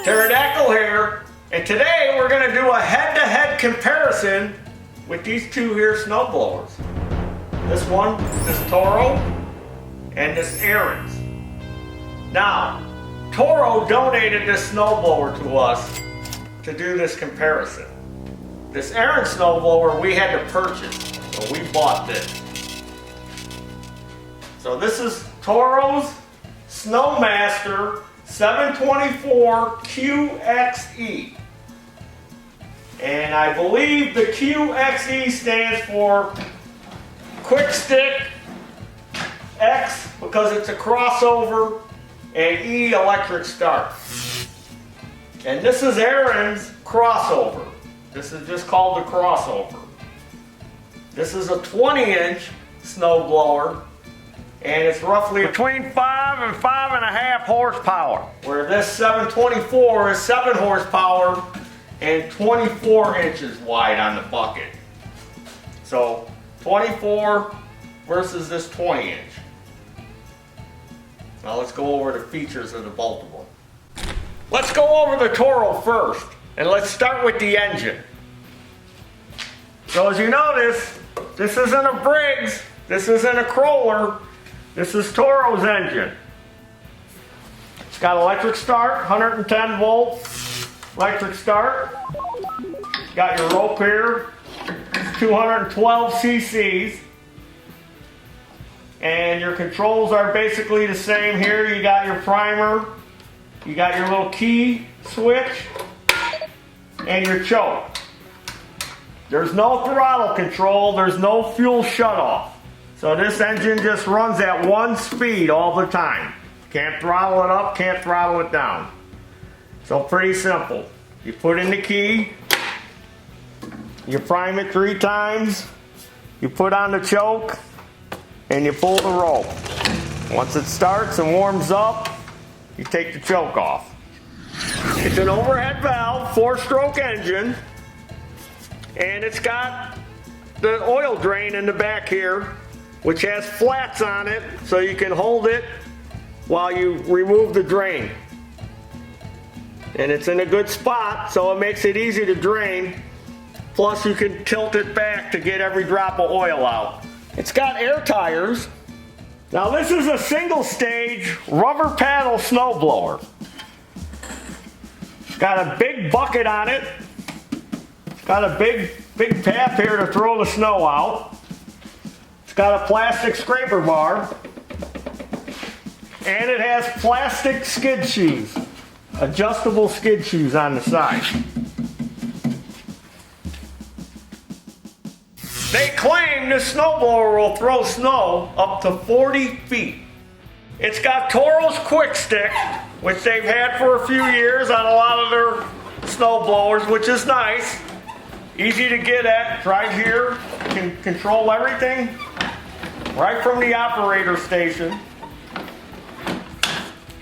Pterodactyl here, and today we're going to do a head-to-head comparison with these two here snowblowers. This one, this Toro, and this Ariens. Now, Toro donated this snowblower to us to do this comparison. This Ariens snowblower we had to purchase, so we bought this. So this is Toro's Snow Master 724 QXE. And I believe the QXE stands for Quick Stick, X because it's a crossover, and E electric start. And this is Ariens Crossover. This is just called the Crossover. This is a 20-inch snowblower, and it's roughly between 5 and 5.5 horsepower, where this 724 is 7 horsepower and 24 inches wide on the bucket. So 24 versus this 20 inch. Now let's go over the features of the both of them. Let's go over the Toro first, and let's start with the engine. So as you notice, this isn't a Briggs, this isn't a Crawler, this is Toro's engine. It's got electric start, 110 volt electric start. Got your rope here, 212 cc's. And your controls are basically the same here. You got your primer, you got your little key switch, and your choke. There's no throttle control, there's no fuel shutoff. So this engine just runs at one speed all the time. Can't throttle it up, can't throttle it down. So pretty simple. You put in the key, you prime it 3 times, you put on the choke, and you pull the rope. Once it starts and warms up, you take the choke off. It's an overhead valve, 4-stroke engine, and it's got the oil drain in the back here, which has flats on it so you can hold it while you remove the drain. And it's in a good spot, so it makes it easy to drain. Plus you can tilt it back to get every drop of oil out. It's got air tires. Now this is a single stage rubber paddle snowblower. It's got a big bucket on it. It's got a big path here to throw the snow out. It's got a plastic scraper bar. And it has plastic skid shoes. Adjustable skid shoes on the side. They claim this snowblower will throw snow up to 40 feet. It's got Toro's Quick Stick, which they've had for a few years on a lot of their snowblowers, which is nice. Easy to get at, right here. You can control everything right from the operator station.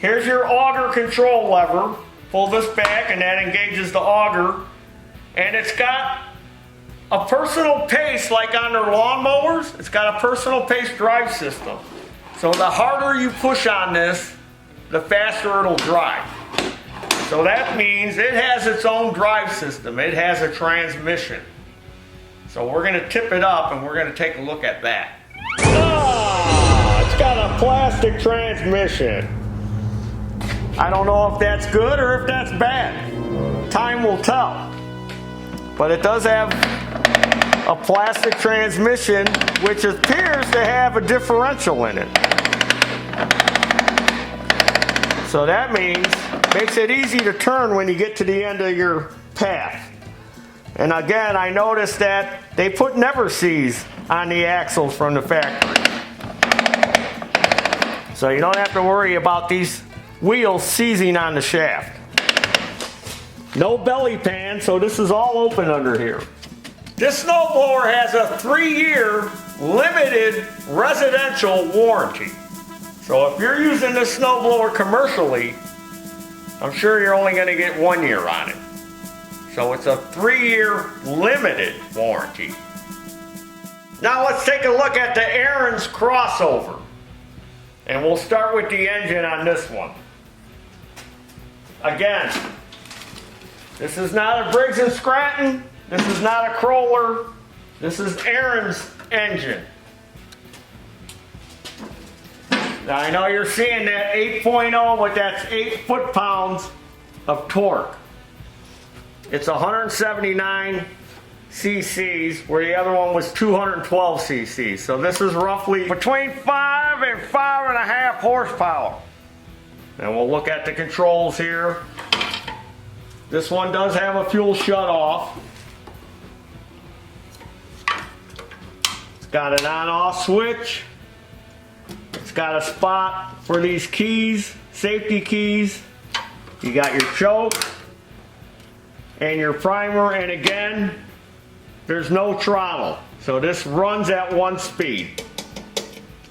Here's your auger control lever. Pull this back and that engages the auger. And it's got a personal pace, like on their lawnmowers. It's got a personal pace drive system. So the harder you push on this, the faster it'll drive. So that means it has its own drive system. It has a transmission. So we're gonna tip it up and we're gonna take a look at that. It's got a plastic transmission. I don't know if that's good or if that's bad. Time will tell. But it does have a plastic transmission, which appears to have a differential in it. So that means, makes it easy to turn when you get to the end of your path. And again, I noticed that they put never sees on the axles from the factory. So you don't have to worry about these wheels seizing on the shaft. No belly pan, so this is all open under here. This snowblower has a 3-year limited residential warranty. So if you're using this snowblower commercially, I'm sure you're only going to get 1 year on it. So it's a 3-year limited warranty. Now let's take a look at the Ariens Crossover. And we'll start with the engine on this one. Again, This is not a Briggs & Stratton. This is not a Crawler. This is Ariens engine. Now I know you're seeing that 8.0, but that's 8 foot-pounds of torque. It's 179 cc's, where the other one was 212 cc's. So this is roughly between 5 and 5.5 horsepower. And we'll look at the controls here. This one does have a fuel shut-off. It's got an on-off switch. It's got a spot for these keys, safety keys. You got your choke and your primer, and again, there's no throttle. So this runs at 1 speed.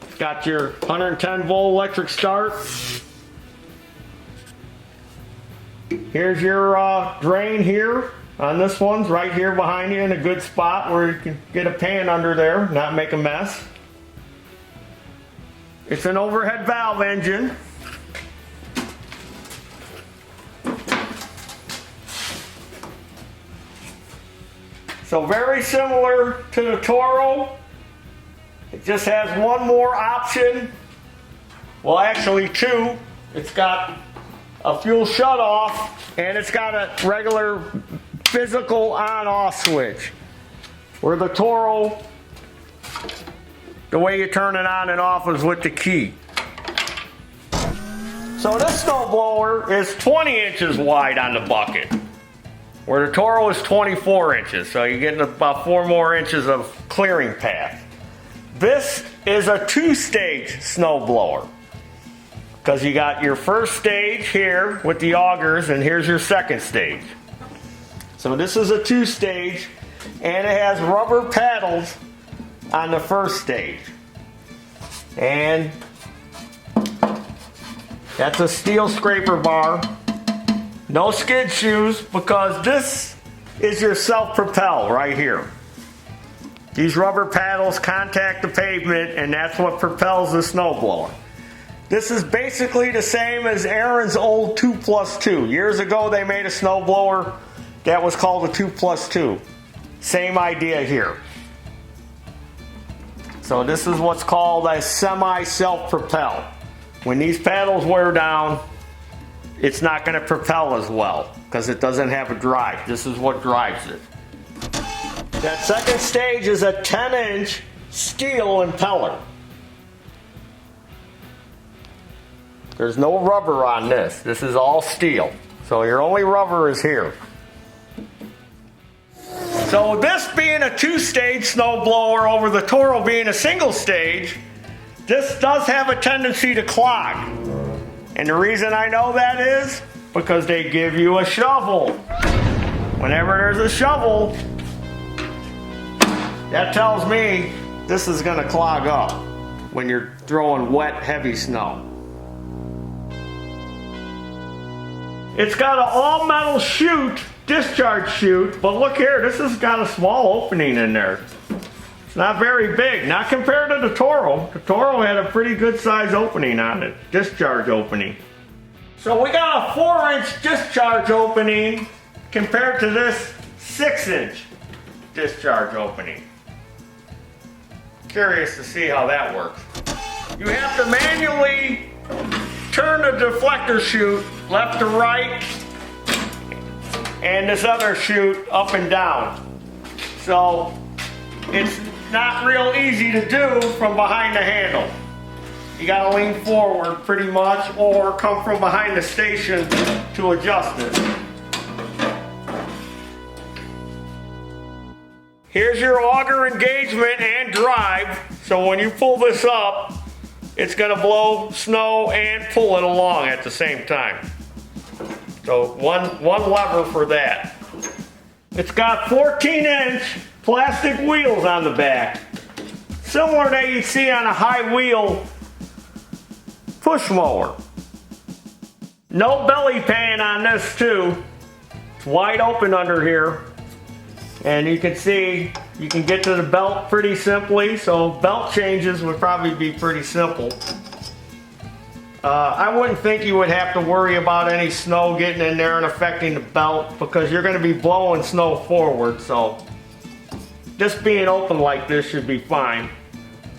It's got your 110 volt electric start. Here's your drain here on this one's right here behind you in a good spot where you can get a pan under there, not make a mess. It's an overhead valve engine. So very similar to the Toro. It just has one more option. Well, actually 2. It's got a fuel shut-off, and it's got a regular physical on-off switch. Where the Toro, the way you turn it on and off is with the key. So this snowblower is 20 inches wide on the bucket, where the Toro is 24 inches, so you're getting about 4 more inches of clearing path. This is a 2-stage snowblower, because you got your first stage here with the augers, and here's your second stage. So this is a 2-stage, and it has rubber paddles on the first stage. And that's a steel scraper bar. No skid shoes, because this is your self-propel right here. These rubber paddles contact the pavement, and that's what propels the snowblower. This is basically the same as Ariens' old 2+2. Years ago they made a snowblower that was called a 2+2. Same idea here. So this is what's called a semi-self-propel. When these paddles wear down, it's not going to propel as well because it doesn't have a drive. This is what drives it. That second stage is a 10-inch steel impeller. There's no rubber on this. This is all steel. So your only rubber is here. So this being a 2-stage snowblower over the Toro being a single stage, this does have a tendency to clog. And the reason I know that is because they give you a shovel. Whenever there's a shovel, that tells me this is going to clog up when you're throwing wet, heavy snow. It's got an all-metal chute, discharge chute, but look here, this has got a small opening in there. It's not very big, not compared to the Toro. The Toro had a pretty good size opening on it, discharge opening. So we got a 4-inch discharge opening compared to this 6-inch discharge opening. Curious to see how that works. You have to manually turn the deflector chute left to right and this other chute up and down. So it's not real easy to do from behind the handle. You gotta lean forward pretty much or come from behind the station to adjust it. Here's your auger engagement and drive. So when you pull this up, it's gonna blow snow and pull it along at the same time. So one lever for that. It's got 14-inch plastic wheels on the back. Similar that you see on a high wheel push mower. No belly pan on this too. It's wide open under here. And you can see, you can get to the belt pretty simply, so belt changes would probably be pretty simple. I wouldn't think you would have to worry about any snow getting in there and affecting the belt because you're going to be blowing snow forward, so just being open like this should be fine.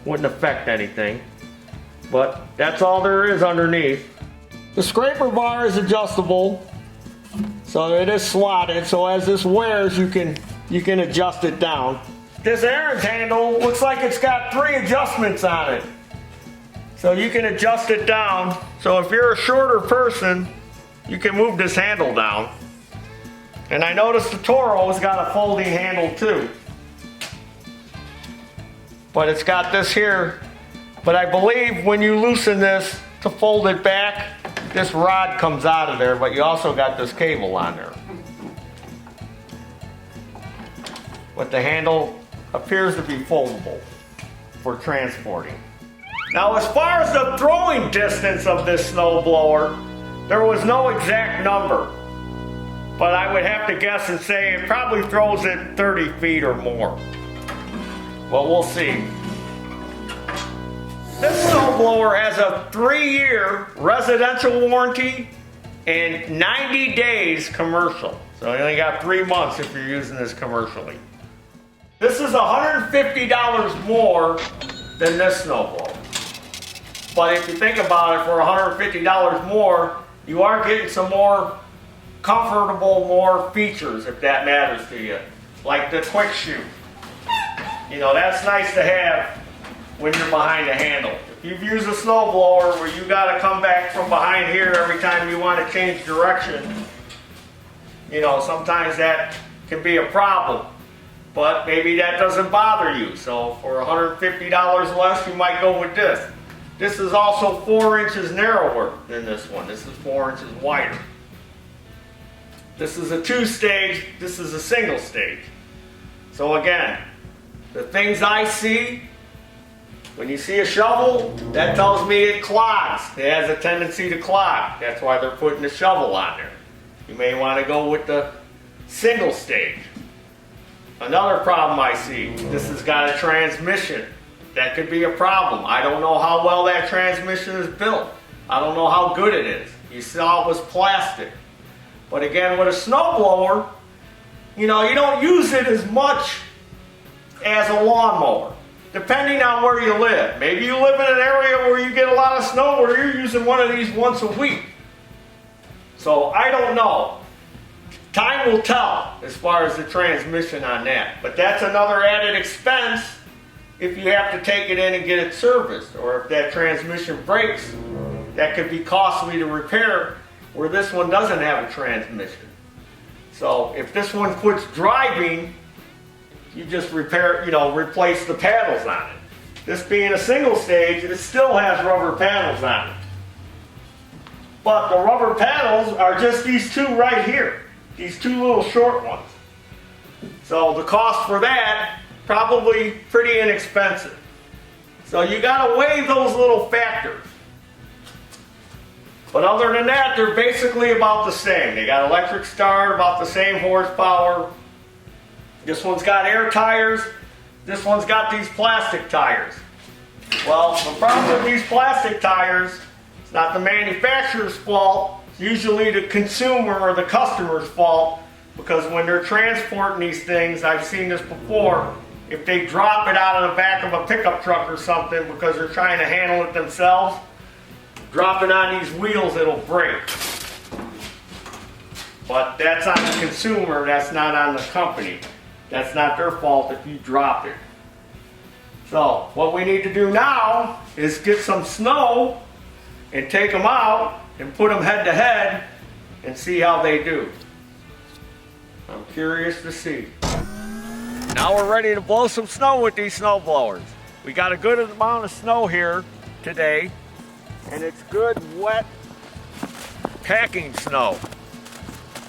Wouldn't affect anything. But that's all there is underneath. The scraper bar is adjustable, so it is slotted, so as this wears you can adjust it down. This Ariens handle looks like it's got 3 adjustments on it. So you can adjust it down. So if you're a shorter person, you can move this handle down. And I noticed the Toro has got a folding handle too. But it's got this here. But I believe when you loosen this to fold it back, this rod comes out of there, but you also got this cable on there. But the handle appears to be foldable for transporting. Now, as far as the throwing distance of this snowblower, there was no exact number, but I would have to guess and say it probably throws it 30 feet or more. Well, we'll see. This snowblower has a 3-year residential warranty and 90 days commercial. So you only got 3 months if you're using this commercially. This is $150 more than this snowblower. But if you think about it, for $150 more, you are getting some more comfortable, more features, if that matters to you. Like the quick shoot. You know, that's nice to have when you're behind a handle. If you've used a snowblower where you got to come back from behind here every time you want to change direction, you know, sometimes that can be a problem. But maybe that doesn't bother you. So for $150 less, you might go with this. This is also 4 inches narrower than this one. This is 4 inches wider. This is a 2-stage, this is a single stage. So again, the things I see, when you see a shovel, that tells me it clogs. It has a tendency to clog. That's why they're putting the shovel on there. You may want to go with the single stage. Another problem I see, this has got a transmission. That could be a problem. I don't know how well that transmission is built. I don't know how good it is. You saw it was plastic. But again, with a snowblower, you know, you don't use it as much as a lawnmower, depending on where you live. Maybe you live in an area where you get a lot of snow where you're using one of these once a week. So I don't know. Time will tell as far as the transmission on that. But that's another added expense if you have to take it in and get it serviced, or if that transmission breaks, that could be costly to repair, where this one doesn't have a transmission. So if this one quits driving, you just repair, you know, replace the paddles on it. This being a single stage, it still has rubber paddles on it. But the rubber paddles are just these 2 right here. These 2 little short ones. So the cost for that, probably pretty inexpensive. So you gotta weigh those little factors. But other than that, they're basically about the same. They got electric start, about the same horsepower. This one's got air tires. This one's got these plastic tires. Well, the problem with these plastic tires, it's not the manufacturer's fault. It's usually the consumer or the customer's fault, because when they're transporting these things, I've seen this before, if they drop it out of the back of a pickup truck or something because they're trying to handle it themselves, drop it on these wheels, it'll break. But that's on the consumer, that's not on the company. That's not their fault if you drop it. So what we need to do now is get some snow and take them out and put them head to head and see how they do. I'm curious to see. Now we're ready to blow some snow with these snow blowers. We got a good amount of snow here today, and it's good wet packing snow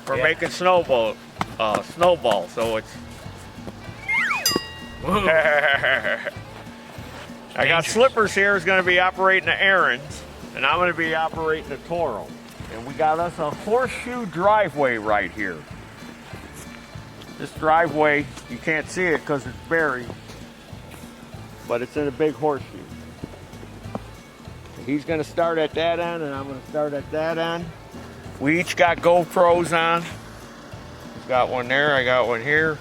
for making snowballs. So it's I got Slippers here is going to be operating the Ariens, and I'm going to be operating the Toro. And we got us a horseshoe driveway right here. This driveway, you can't see it because it's buried, but it's in a big horseshoe. He's gonna start at that end and I'm gonna start at that end. We each got GoPros on. He's got one there, I got one here.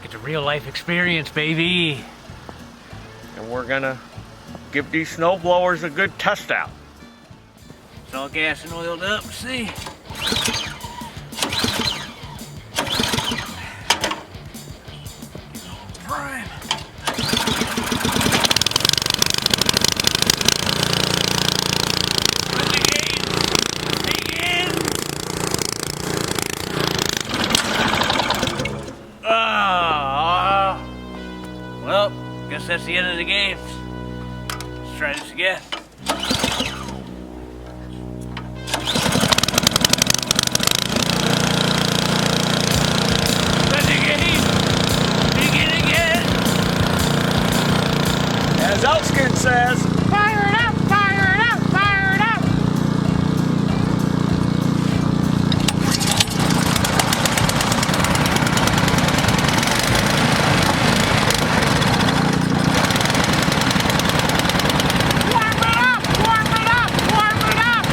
It's a real life experience, baby. And we're gonna give these snow blowers a good test out. It's all gas and oiled up, see? Prime. Let the game begin. Well, guess that's the end of the games. Let's try this again. As Elskin says, fire it up, fire it up, fire it up. Warm it up, warm it up, warm it up.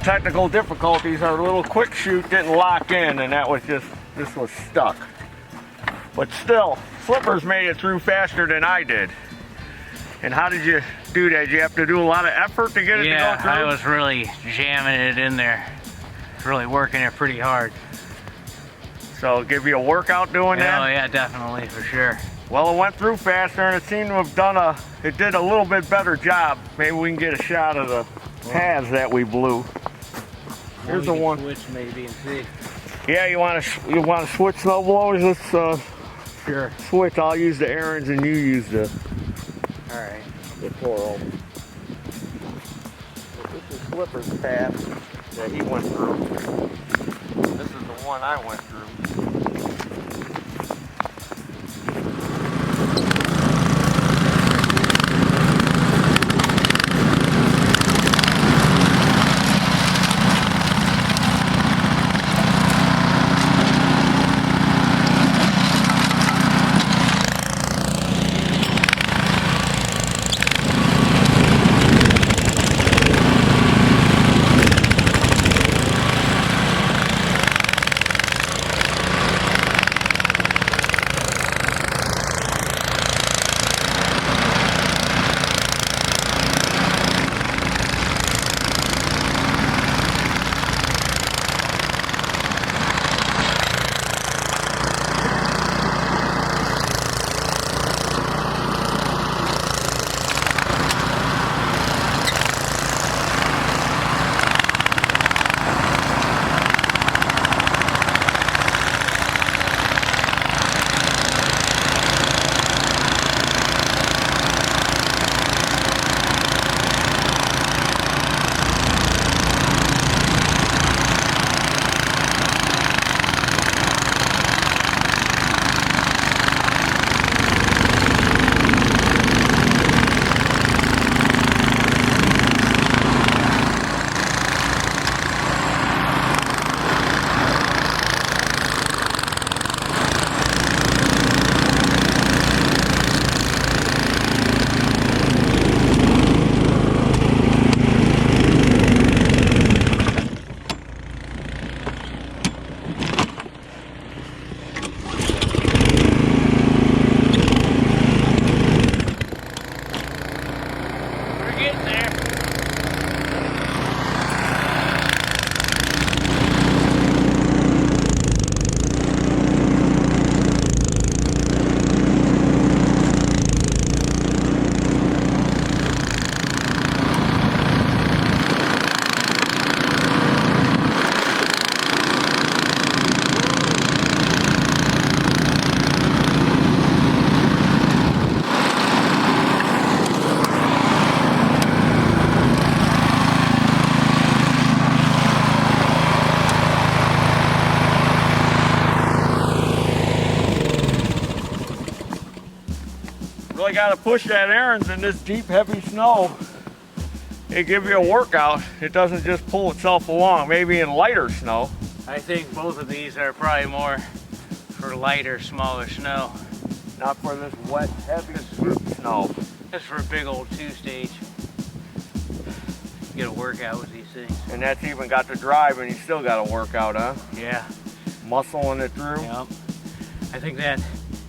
Technical difficulties. Our little quick shoot didn't lock in and that was just, this was stuck. But still, Flippers made it through faster than I did. And how did you do that? Did you have to do a lot of effort to get it to go through? Yeah, I was really jamming it in there. Really working it pretty hard. So give you a workout doing that? Oh yeah, definitely, for sure. Well, it went through faster and it seemed to have done it did a little bit better job. Maybe we can get a shot of the paths that we blew. Here's the one. Switch maybe and see. Yeah, you want to switch snow blowers? Let's Sure. switch. I'll use the Ariens and you use the Alright. Toro. This is Flipper's path that he went through. This is the one I went through. really got to push that Ariens in this deep, heavy snow. It gives you a workout. It doesn't just pull itself along. Maybe in lighter snow. I think both of these are probably more for lighter, smaller snow. Not for this wet, heavy snow. Just for a big old 2-stage. Get a workout with these things. And that's even got the drive, and you still got a workout, huh? Yeah. Muscling it through. Yep. I think that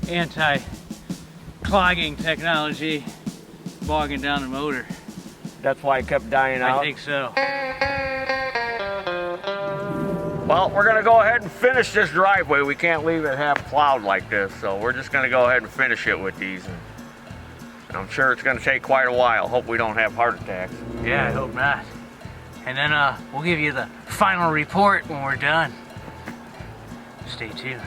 anti-clogging technology bogging down the motor. That's why it kept dying out. I think so. Well, we're gonna go ahead and finish this driveway. We can't leave it half plowed like this, so we're just gonna go ahead and finish it with these. And I'm sure it's gonna take quite a while. Hope we don't have heart attacks. Yeah, I hope not. And then we'll give you the final report when we're done. Stay tuned.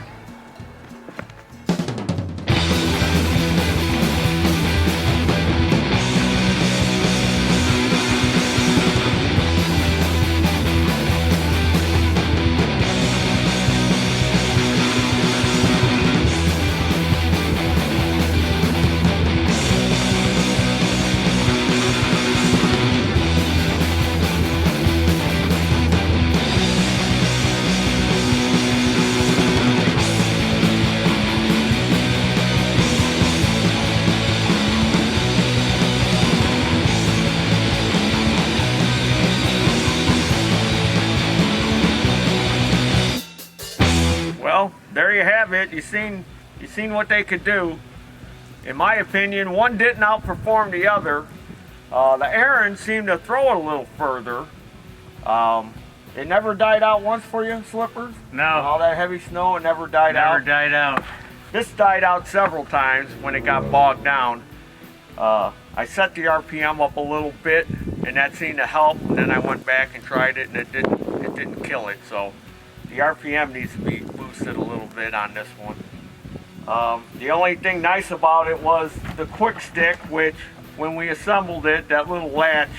Well, there you have it. You seen what they could do. In my opinion, one didn't outperform the other. The Ariens seemed to throw it a little further. It never died out once for you, Slippers? No. All that heavy snow, it never died out. Never died out. This died out several times when it got bogged down. I set the RPM up a little bit, and that seemed to help. And then I went back and tried it, and it didn't kill it. So the RPM needs to be boosted a little bit on this one. The only thing nice about it was the quick stick, which when we assembled it, that little latch,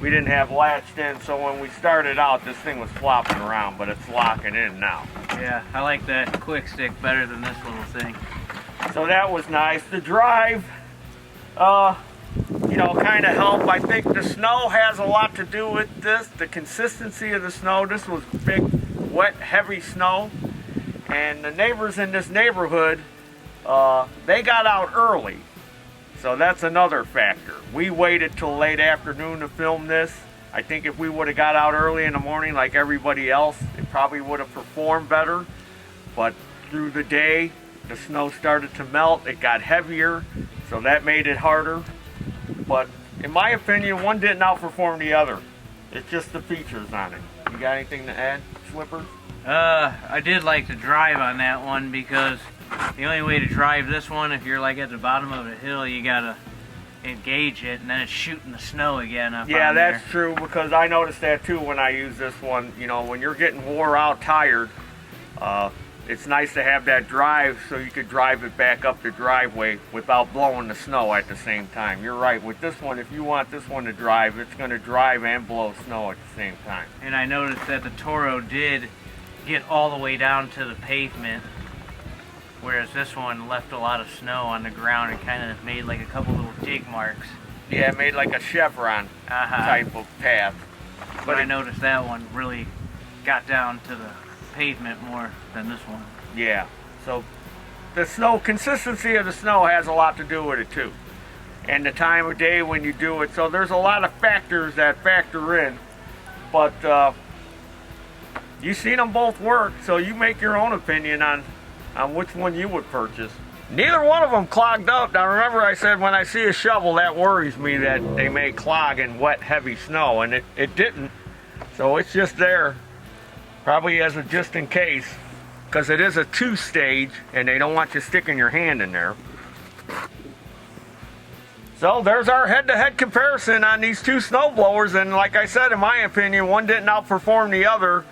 we didn't have latched in, so when we started out, this thing was flopping around, but it's locking in now. Yeah, I like that quick stick better than this little thing. So that was nice. The drive, you know, kind of helped. I think the snow has a lot to do with this, the consistency of the snow. This was big, wet, heavy snow, and the neighbors in this neighborhood, they got out early. So that's another factor. We waited till late afternoon to film this. I think if we would have got out early in the morning like everybody else, it probably would have performed better. But through the day, the snow started to melt. It got heavier, so that made it harder. But in my opinion, one didn't outperform the other. It's just the features on it. You got anything to add, Slippers? I did like to drive on that one because the only way to drive this one, if you're like at the bottom of a hill, you gotta engage it, and then it's shooting the snow again up Yeah, on that's there. true, because I noticed that too when I use this one. You know, when you're getting wore out, tired, it's nice to have that drive so you could drive it back up the driveway without blowing the snow at the same time. You're right, with this one, if you want this one to drive, it's going to drive and blow snow at the same time. And I noticed that the Toro did get all the way down to the pavement, whereas this one left a lot of snow on the ground and kind of made like a couple little dig marks. Yeah, it made like a chevron type of path. But I noticed that one really got down to the pavement more than this one. Yeah, so the snow, consistency of the snow has a lot to do with it too. And the time of day when you do it. So there's a lot of factors that factor in. But you've seen them both work, so you make your own opinion on which one you would purchase. Neither one of them clogged up. Now remember I said when I see a shovel, that worries me that they may clog in wet, heavy snow, and it didn't. So it's just there, probably as a just in case, because it is a 2-stage and they don't want you sticking your hand in there. So there's our head-to-head comparison on these two snowblowers, and like I said, in my opinion, one didn't outperform the other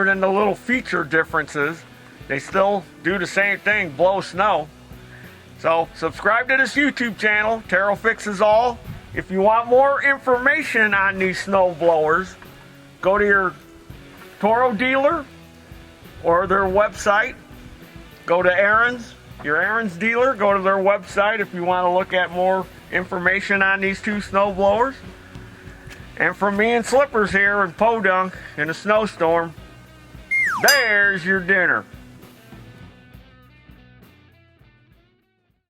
than the little feature differences. They still do the same thing, blow snow. So subscribe to this YouTube channel, Taryl Fixes All. If you want more information on these snow blowers, go to your Toro dealer or their website. Go to Ariens your Ariens dealer. Go to their website if you want to look at more information on these two snow blowers. And from me and Slippers here in Podunk in a snowstorm, there's your dinner.